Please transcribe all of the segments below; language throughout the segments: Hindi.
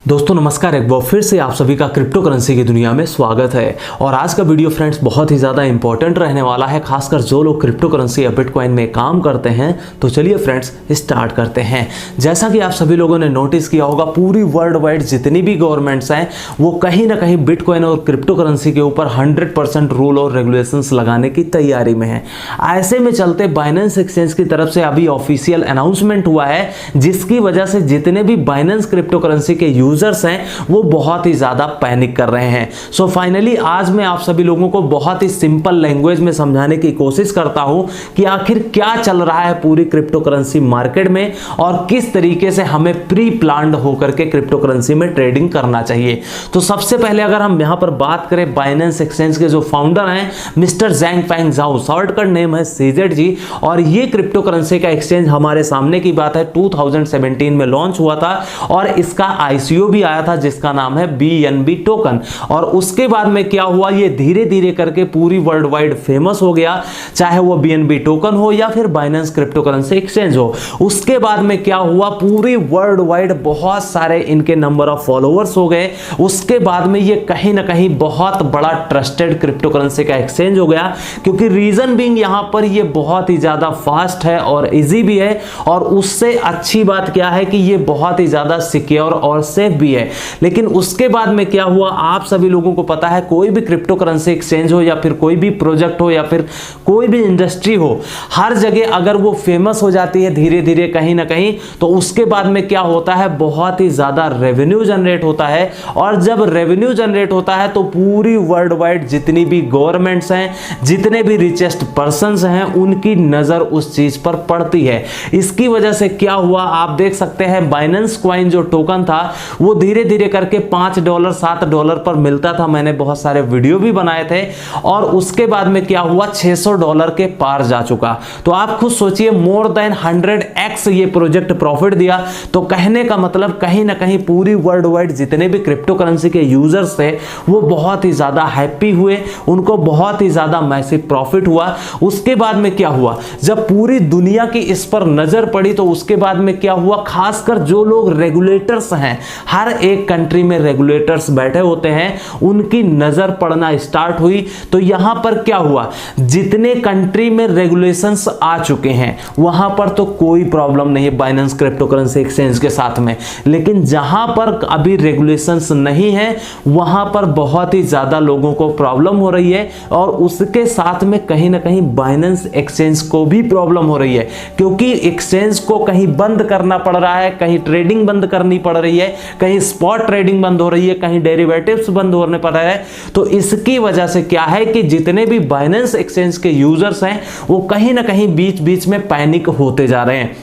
दोस्तों नमस्कार, एक बार फिर से आप सभी का क्रिप्टो करेंसी की दुनिया में स्वागत है। और आज का वीडियो फ्रेंड्स बहुत ही ज़्यादा इंपॉर्टेंट रहने वाला है, खासकर जो लोग क्रिप्टो करेंसी या बिटकॉइन में काम करते हैं। तो चलिए फ्रेंड्स स्टार्ट करते हैं। जैसा कि आप सभी लोगों ने नोटिस किया होगा, पूरी वर्ल्ड वाइड जितनी भी गवर्नमेंट्स हैं वो कहीं ना कहीं बिटकॉइन और क्रिप्टो करेंसी के ऊपर 100% रूल और रेगुलेशंस लगाने की तैयारी में है। ऐसे में चलते बाइनेंस एक्सचेंज की तरफ से अभी ऑफिशियल अनाउंसमेंट हुआ है, जिसकी वजह से जितने भी बाइनेंस क्रिप्टो करेंसी के यूजर्स हैं वो बहुत ही ज्यादा पैनिक कर रहे हैं। सो फाइनली आज मैं आप सभी लोगों को बहुत ही सिंपल लैंग्वेज में समझाने की कोशिश करता हूं कि आखिर क्या चल रहा है पूरी क्रिप्टो करेंसी मार्केट में और किस तरीके से हमें प्री प्लान्ड होकर के क्रिप्टो करेंसी में ट्रेडिंग करना चाहिए। तो सबसे पहले अगर हम यहां पर बात करें बाइनेंस एक्सचेंज के जो फाउंडर हैं मिस्टर ज़ैंगफेंग झाओ, शॉर्टकट नेम है सीजेड जी, और ये क्रिप्टो करेंसी का एक्सचेंज हमारे सामने की बात है 2017 में लॉन्च हुआ था और इसका आईसीओ भी आया था जिसका नाम है BNB टोकन। और उसके बाद में क्या हुआ, ये धीरे धीरे करके पूरी वर्ल्ड वाइड फेमस हो गया, चाहे वो BNB टोकन हो या फिर बाइनेंस क्रिप्टो करेंसी एक्सचेंज हो। उसके बाद में क्या हुआ, पूरी वर्ल्ड वाइड बहुत सारे इनके नंबर ऑफ फॉलोअर्स हो गए। उसके बाद में ये कहीं ना कहीं बहुत बड़ा ट्रस्टेड क्रिप्टो करेंसी का एक्सचेंज हो गया, क्योंकि रीजन बीइंग यहां पर ये बहुत ही ज्यादा फास्ट है और इजी भी है, और उससे अच्छी बात क्या है कि ये बहुत ही ज्यादा सिक्योर और सेफ भी है। लेकिन उसके बाद में क्या हुआ, आप सभी लोगों को पता है कोई भी क्रिप्टो करेंसी एक्सचेंज हो या फिर कोई भी प्रोजेक्ट हो या फिर कोई भी इंडस्ट्री हो, हर जगह अगर वो फेमस हो जाती है धीरे धीरे कहीं ना कहीं, तो उसके बाद में क्या होता है, बहुत ही ज्यादा रेवेन्यू जनरेट होता है। और जब रेवेन्यू जनरेट होता है तो पूरी वर्ल्ड वाइड जितनी भी गवर्नमेंट्स हैं, जितने भी रिचेस्ट पर्संस हैं, उनकी नजर उस चीज पर पड़ती है। इसकी वजह से क्या हुआ, आप देख सकते हैं बाइनेंस कॉइन जो टोकन था वो धीरे धीरे करके $5 $7 पर मिलता था। मैंने बहुत सारे वीडियो भी बनाए थे, और उसके बाद में क्या हुआ, $600 के पार जा चुका। तो आप खुद सोचिए, मोर देन 100x ये प्रोजेक्ट प्रॉफिट दिया। तो कहने का मतलब कहीं ना कहीं पूरी वर्ल्ड वाइड जितने भी क्रिप्टो करेंसी के यूजर्स थे वो बहुत ही ज्यादा हैप्पी हुए, उनको बहुत ही ज्यादा मैसिव प्रॉफिट हुआ। उसके बाद में क्या हुआ, जब पूरी दुनिया की इस पर नजर पड़ी तो उसके बाद में क्या हुआ, खासकर जो लोग रेगुलेटर्स हैं, हर एक कंट्री में रेगुलेटर्स बैठे होते हैं, उनकी नजर पड़ना स्टार्ट हुई। तो यहां पर क्या हुआ, जितने कंट्री में रेगुलेशंस आ चुके हैं वहां पर तो कोई प्रॉब्लम नहीं है बाइनेंस क्रिप्टो करेंसी एक्सचेंज के साथ में, लेकिन जहां पर अभी रेगुलेशंस नहीं है वहां पर बहुत ही ज्यादा लोगों को प्रॉब्लम हो रही है। और उसके साथ में कहीं ना कहीं बाइनेंस एक्सचेंज को भी प्रॉब्लम हो रही है, क्योंकि एक्सचेंज को कहीं बंद करना पड़ रहा है, कहीं ट्रेडिंग बंद करनी पड़ रही है, कहीं स्पॉट ट्रेडिंग बंद हो रही है, कहीं डेरिवेटिव्स बंद होने पड़ रहे हैं। तो इसकी वजह से क्या है कि जितने भी बाइनेंस एक्सचेंज के यूजर्स हैं वो कहीं ना कहीं बीच बीच में पैनिक होते जा रहे हैं।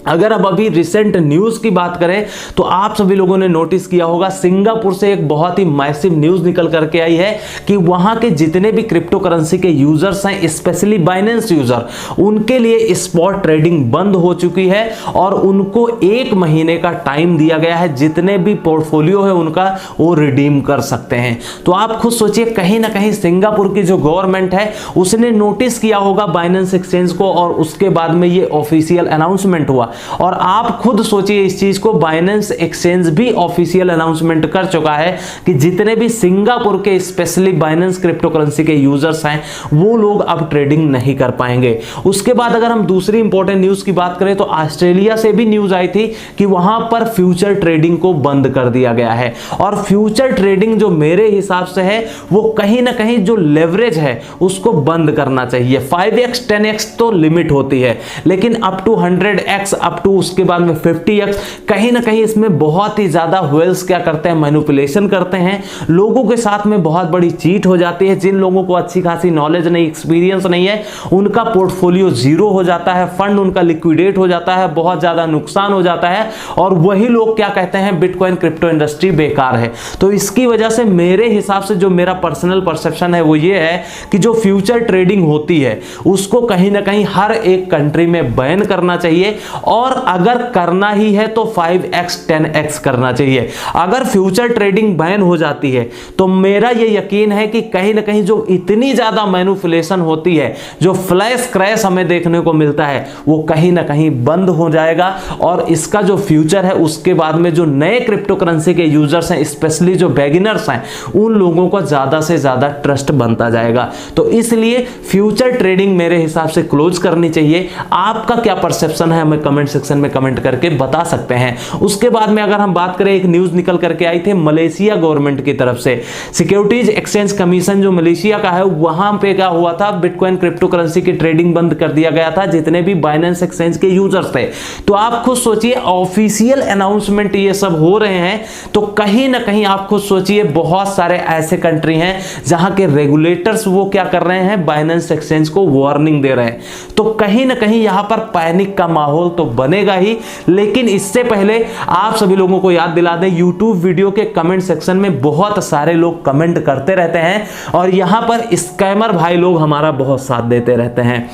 अगर अब अभी रिसेंट न्यूज की बात करें तो आप सभी लोगों ने नोटिस किया होगा, सिंगापुर से एक बहुत ही मैसिव न्यूज निकल करके आई है कि वहां के जितने भी क्रिप्टो करेंसी के यूजर्स हैं, स्पेशली बाइनेंस यूजर, उनके लिए स्पॉट ट्रेडिंग बंद हो चुकी है और उनको 1 महीने का टाइम दिया गया है। जितने भी पोर्टफोलियो है उनका वो रिडीम कर सकते हैं। तो आप खुद सोचिए, कहीं ना कहीं सिंगापुर की जो गवर्नमेंट है उसने नोटिस किया होगा बाइनेंस एक्सचेंज को, और उसके बाद में ये ऑफिशियल अनाउंसमेंट हुआ। और आप खुद सोचिए इस चीज को, बाइनेंस एक्सचेंज भी ऑफिशियल अनाउंसमेंट कर चुका है कि जितने भी सिंगापुर के स्पेशली बाइनेंस क्रिप्टो करेंसी के यूजर्स हैं वो लोग अब ट्रेडिंग नहीं कर पाएंगे। उसके बाद अगर हम दूसरी इंपॉर्टेंट न्यूज की बात करें तो ऑस्ट्रेलिया से भी न्यूज आई थी कि वहां पर फ्यूचर ट्रेडिंग को बंद कर दिया गया है। और फ्यूचर ट्रेडिंग जो मेरे हिसाब से है वो कहीं ना कहीं जो लेवरेज है उसको बंद करना चाहिए। 5x 10x तो लिमिट होती है, लेकिन up to 100x up to उसके बाद में 50x, कहीं ना कहीं इसमें बहुत ही ज्यादा व्हेल्स क्या करते हैं, मैनिपुलेशन करते हैं, लोगों के साथ में बहुत बड़ी चीट हो जाती है। जिन लोगों को अच्छी खासी नॉलेज नहीं, एक्सपीरियंस नहीं है, उनका पोर्टफोलियो जीरो हो जाता है, फंड उनका लिक्विडेट हो जाता है, बहुत ज्यादा नुकसान हो जाता है, और वही लोग क्या कहते हैं, बिटकॉइन क्रिप्टो इंडस्ट्री बेकार है। तो इसकी वजह से मेरे हिसाब से जो मेरा पर्सनल परसेप्शन है वो ये है कि जो फ्यूचर ट्रेडिंग होती है उसको कहीं ना कहीं हर एक कंट्री में बैन करना चाहिए। और अगर करना ही है तो 5x 10x करना चाहिए। अगर फ्यूचर ट्रेडिंग बैन हो जाती है तो मेरा यह यकीन है कि कहीं ना कहीं जो इतनी ज्यादा मैनिपुलेशन होती है, जो फ्लैश क्रैश हमें देखने को मिलता है, वो कहीं ना कहीं बंद हो जाएगा और इसका जो फ्यूचर है उसके बाद में जो नए क्रिप्टो करेंसी के यूजर्स हैं, स्पेशली जो बिगिनर्स हैं, उन लोगों को ज्यादा से ज्यादा ट्रस्ट बनता जाएगा। तो इसलिए फ्यूचर ट्रेडिंग मेरे हिसाब से क्लोज करनी चाहिए। आपका क्या परसेप्शन है हमें कमेंट सेक्शन में कमेंट करके बता सकते हैं। उसके बाद में अगर हम बात करें, एक न्यूज निकल करके आई थी मलेशिया गवर्नमेंट की तरफ से, सिक्योरिटीज एक्सचेंज कमीशन जो मलेशिया का है, वहां पे क्या हुआ था, बिटकॉइन क्रिप्टो करेंसी की ट्रेडिंग बंद कर दिया गया था जितने भी बाइनेंस एक्सचेंज के यूजर्स थे। तो आप खुद सोचिए, ऑफिशियल अनाउंसमेंट ये सब हो रहे हैं, तो कहीं ना कहीं आप खुद सोचिए बहुत सारे ऐसे कंट्री हैं जहां के रेगुलेटर्स वो क्या कर रहे हैं, बाइनेंस एक्सचेंज को वार्निंग दे रहे हैं। तो कहीं ना कहीं यहां पर पैनिक का माहौल तो बनेगा ही। लेकिन इससे पहले आप सभी लोगों को याद दिला दें, यूट्यूब वीडियो के कमेंट सेक्शन में बहुत सारे लोग कमेंट करते रहते हैं और यहां पर स्कैमर भाई लोग हमारा बहुत साथ देते रहते हैं।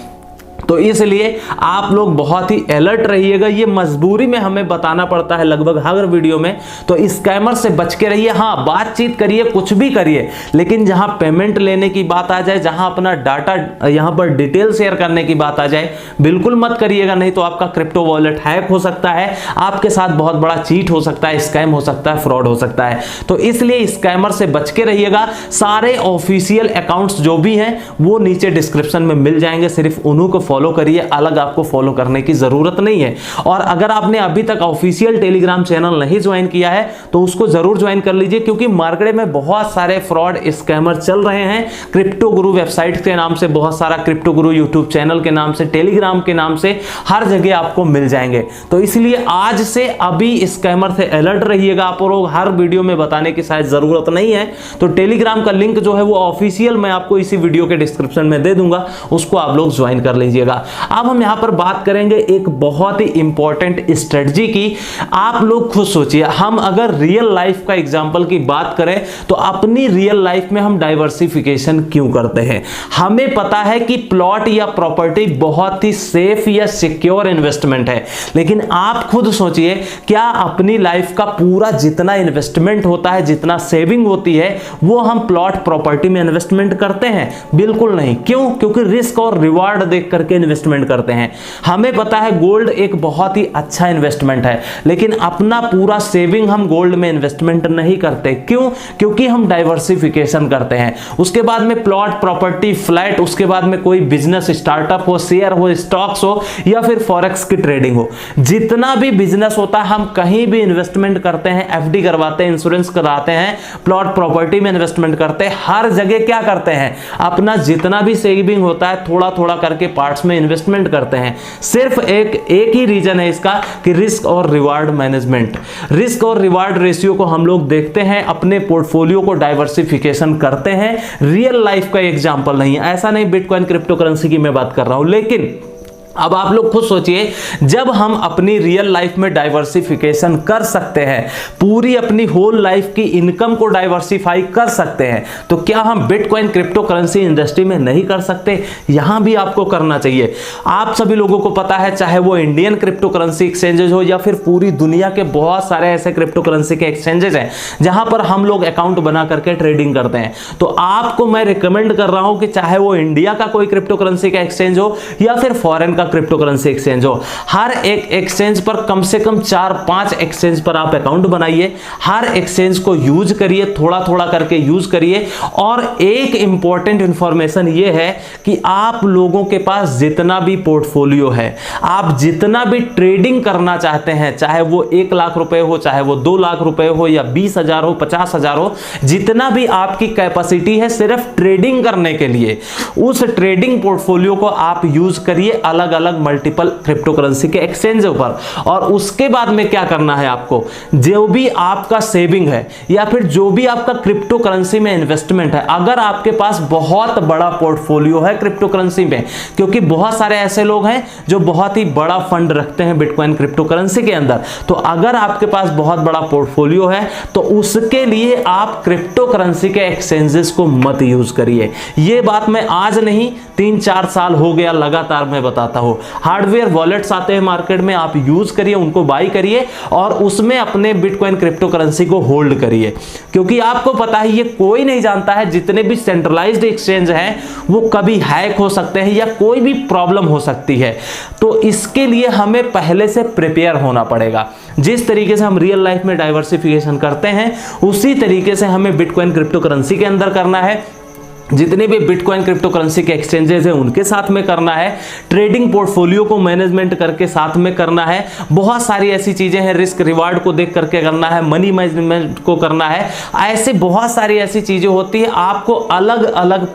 तो इसलिए आप लोग बहुत ही अलर्ट रहिएगा। ये मजबूरी में हमें बताना पड़ता है लगभग हर वीडियो में। तो स्कैमर से बच के रहिए। हाँ, बातचीत करिए, कुछ भी करिए, लेकिन जहां पेमेंट लेने की बात आ जाए, जहां अपना डाटा यहां पर डिटेल शेयर करने की बात आ जाए, बिल्कुल मत करिएगा। नहीं तो आपका क्रिप्टो वॉलेट हैक हो सकता है, आपके साथ बहुत बड़ा चीट हो सकता है, स्कैम हो सकता है, फ्रॉड हो सकता है। तो इसलिए स्कैमर से बच के रहिएगा। सारे ऑफिशियल अकाउंट्स जो भी हैं वो नीचे डिस्क्रिप्शन में मिल जाएंगे, सिर्फ उन्हीं को फॉलो करिए, अलग आपको फॉलो करने की जरूरत नहीं है। और अगर आपने अभी तक ऑफिशियल टेलीग्राम चैनल नहीं ज्वाइन किया है तो उसको जरूर ज्वाइन कर लीजिए, क्योंकि मार्केट में बहुत सारे फ्रॉड स्कैमर चल रहे हैं। क्रिप्टो गुरु वेबसाइट के नाम से बहुत सारा, क्रिप्टो गुरु यूट्यूब चैनल के नाम से, टेलीग्राम के नाम से, हर जगह आपको मिल जाएंगे। तो इसलिए आज से अभी स्कैमर से अलर्ट रहिएगा। आप लोग हर वीडियो में बताने की शायद जरूरत नहीं है। तो टेलीग्राम का लिंक जो है वो ऑफिशियल मैं आपको इसी वीडियो के डिस्क्रिप्शन में दे दूंगा, उसको आप लोग ज्वाइन कर लीजिएगा। अब हम यहां पर बात करेंगे एक बहुत ही इंपॉर्टेंट स्ट्रेटजी की। आप लोग खुद सोचिए, हम अगर रियल लाइफ का एग्जांपल की बात करें तो अपनी रियल लाइफ में हम डाइवर्सिफिकेशन क्यों करते हैं? हमें पता है कि प्लॉट या प्रॉपर्टी बहुत ही सेफ या सिक्योर इन्वेस्टमेंट है, लेकिन आप खुद सोचिए, क्या अपनी लाइफ का पूरा जितना इन्वेस्टमेंट होता है, जितना सेविंग होती है, वो हम प्लॉट प्रॉपर्टी में इन्वेस्टमेंट करते हैं? बिल्कुल नहीं। क्यों? क्योंकि रिस्क और रिवार्ड देख करके इन्वेस्टमेंट करते हैं। हमें पता है गोल्ड एक बहुत ही अच्छा इन्वेस्टमेंट है, लेकिन अपना पूरा सेविंग हम गोल्ड में इन्वेस्टमेंट नहीं करते। क्यों? क्योंकि हम डाइवर्सिफिकेशन करते हैं। उसके बाद में प्लॉट, प्रॉपर्टी, फ्लैट, उसके बाद में कोई बिजनेस स्टार्टअप हो, शेयर हो, स्टॉक्स हो, या फिर फॉरेक्स की ट्रेडिंग हो, जितना भी बिजनेस होता है हम कहीं भी इन्वेस्टमेंट करते हैं, एफडी करवाते हैं, इंश्योरेंस कराते हैं, प्लॉट प्रॉपर्टी में इन्वेस्टमेंट करते हैं, हर जगह क्या करते हैं, अपना जितना भी सेविंग होता है थोड़ा थोड़ा करके पार्ट्स में इन्वेस्टमेंट करते हैं। सिर्फ एक ही रीजन है इसका कि रिस्क और रिवार्ड मैनेजमेंट, रिस्क और रिवार्ड रेशियो को हम लोग देखते हैं, अपने पोर्टफोलियो को डाइवर्सिफिकेशन करते हैं। रियल लाइफ का एग्जांपल नहीं है, ऐसा नहीं बिटकॉइन क्रिप्टो करेंसी की मैं बात कर रहा हूं। लेकिन अब आप लोग खुद सोचिए, जब हम अपनी रियल लाइफ में डाइवर्सिफिकेशन कर सकते हैं, पूरी अपनी होल लाइफ की इनकम को डाइवर्सिफाई कर सकते हैं, तो क्या हम बिटकॉइन क्रिप्टो करेंसी इंडस्ट्री में नहीं कर सकते? यहां भी आपको करना चाहिए। आप सभी लोगों को पता है, चाहे वो इंडियन क्रिप्टो करेंसी एक्सचेंजेस हो या फिर पूरी दुनिया के बहुत सारे ऐसे क्रिप्टो करेंसी के एक्सचेंजेस हैं जहां पर हम लोग अकाउंट बना करके ट्रेडिंग करते हैं। तो आपको मैं रिकमेंड कर रहा हूं कि चाहे वो इंडिया का कोई क्रिप्टो करेंसी का एक्सचेंज हो या फिर फॉरेन का क्रिप्टो करेंसी एक्सचेंज हो, हर एक एक्सचेंज पर कम से कम 4-5 एक्सचेंज पर आप अकाउंट बनाइए, हर एक्सचेंज को यूज करिए, थोड़ा थोड़ा करके यूज करिए। और एक इंपॉर्टेंट इंफॉर्मेशन ये है कि आप लोगों के पास जितना भी पोर्टफोलियो है, आप जितना भी ट्रेडिंग करना चाहते हैं, चाहे वो 1 लाख रुपए हो, चाहे वो 2 लाख रुपए हो, या 20,000 हो, 50,000 हो, जितना भी आपकी कैपेसिटी है सिर्फ ट्रेडिंग करने के लिए, उस ट्रेडिंग पोर्टफोलियो को आप यूज करिए अलग अलग मल्टीपल क्रिप्टो करेंसी के एक्सचेंजों पर। और उसके बाद में क्या करना है आपको, जो भी आपका सेविंग है या फिर जो भी आपका क्रिप्टो करेंसी में इन्वेस्टमेंट है, अगर आपके पास बहुत बड़ा पोर्टफोलियो है क्रिप्टो करेंसी में, क्योंकि बहुत सारे ऐसे लोग हैं जो बहुत ही बड़ा फंड रखते हैं बिटकॉइन क्रिप्टो करेंसी के अंदर, तो अगर आपके पास बहुत बड़ा पोर्टफोलियो है तो उसके लिए आप क्रिप्टो करेंसी के एक्सचेंजेस को मत यूज करिए। यह बात मैं आज नहीं 3-4 साल हो गया लगातार मैं बताता आता हो। हार्डवेयर वॉलेट्स आते हैं मार्केट में, आप यूज करिए, उनको बाई करिए और उसमें अपने बिटकॉइन क्रिप्टो करेंसी को होल्ड करिए, क्योंकि आपको पता है ये कोई नहीं जानता है, जितने भी सेंट्रलाइज्ड एक्सचेंज हैं वो कभी हैक हो सकते हैं या कोई भी प्रॉब्लम हो सकती है। तो इसके लिए हमें पहले से प्रिपेयर होना पड़ेगा। जिस तरीके से हम रियल लाइफ में डाइवर्सिफिकेशन करते हैं उसी तरीके से हमें बिटकॉइन क्रिप्टो करेंसी के अंदर करना है। जितने भी बिटकॉइन क्रिप्टो करेंसी के एक्सचेंजेस हैं उनके साथ में करना है, ट्रेडिंग पोर्टफोलियो को मैनेजमेंट करके साथ में करना है। बहुत सारी ऐसी चीजें हैं, रिस्क रिवार्ड को देख करके करना है, मनी मैनेजमेंट को करना है, ऐसे बहुत सारी ऐसी चीजें होती है। आपको अलग अलग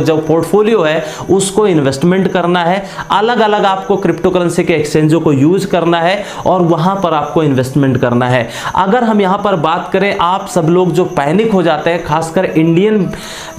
जो पोर्टफोलियो है उसको इन्वेस्टमेंट करना है, अलग अलग आपको क्रिप्टो करेंसी के एक्सचेंजों को यूज करना है और वहां पर आपको इन्वेस्टमेंट करना है। अगर हम यहां पर बात करें, आप सब लोग जो पैनिक हो जाते हैं, खासकर इंडियन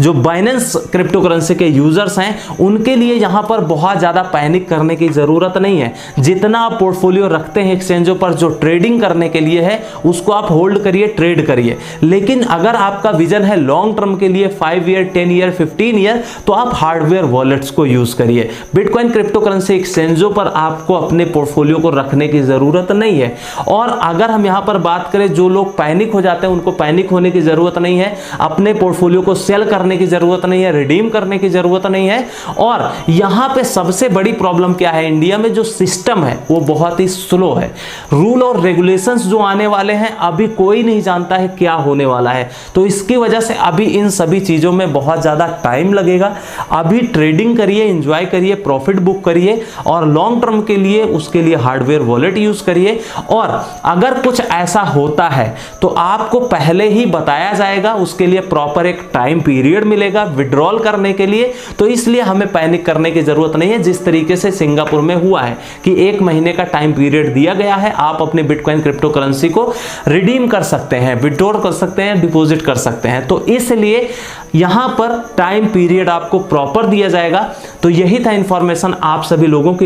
जो बाइनेंस क्रिप्टो करेंसी के यूजर्स हैं, उनके लिए यहां पर बहुत ज्यादा पैनिक करने की जरूरत नहीं है। जितना आप पोर्टफोलियो रखते हैं एक्सचेंजों पर जो ट्रेडिंग करने के लिए है उसको आप होल्ड करिए, ट्रेड करिए। लेकिन अगर आपका विजन है लॉन्ग टर्म के लिए 5 ईयर, 10 ईयर, 15 ईयर, तो आप हार्डवेयर वॉलेट्स को यूज करिए। बिटकॉइन क्रिप्टो करेंसी एक्सचेंजों पर आपको अपने पोर्टफोलियो को रखने की जरूरत नहीं है। और अगर हम यहां पर बात करें, जो लोग पैनिक हो जाते हैं उनको पैनिक होने की जरूरत नहीं है, अपने पोर्टफोलियो को सेल करने की जरूरत नहीं है, रिडीम करने की जरूरत नहीं है। और यहां पे सबसे बड़ी प्रॉब्लम क्या है, इंडिया में जो सिस्टम है वो बहुत ही स्लो है। रूल और रेगुलेशंस जो आने वाले हैं अभी कोई नहीं जानता है क्या होने वाला है, तो इसकी वजह से अभी इन सभी चीजों में बहुत ज्यादा टाइम लगेगा। अभी ट्रेडिंग करिए, एंजॉय करिए, प्रॉफिट बुक करिए और लॉन्ग टर्म के लिए उसके लिए हार्डवेयर वॉलेट यूज करिए। और अगर कुछ ऐसा होता है तो आपको पहले ही बताया जाएगा, उसके लिए प्रॉपर एक टाइम पीरियड मिलेगा विड्रॉल करने के लिए। तो इसलिए हमें पैनिक करने की जरूरत नहीं है। जिस तरीके से सिंगापुर में हुआ है कि 1 महीने का टाइम पीरियड दिया गया है, आप अपने बिटकॉइन क्रिप्टो करेंसी को रिडीम कर सकते हैं, विड्रॉ कर सकते हैं, डिपॉजिट कर सकते हैं। तो इसलिए यहां पर टाइम पीरियड आपको प्रॉपर दिया जाएगा। तो यही था इंफॉर्मेशन आप सभी लोगों के लिए।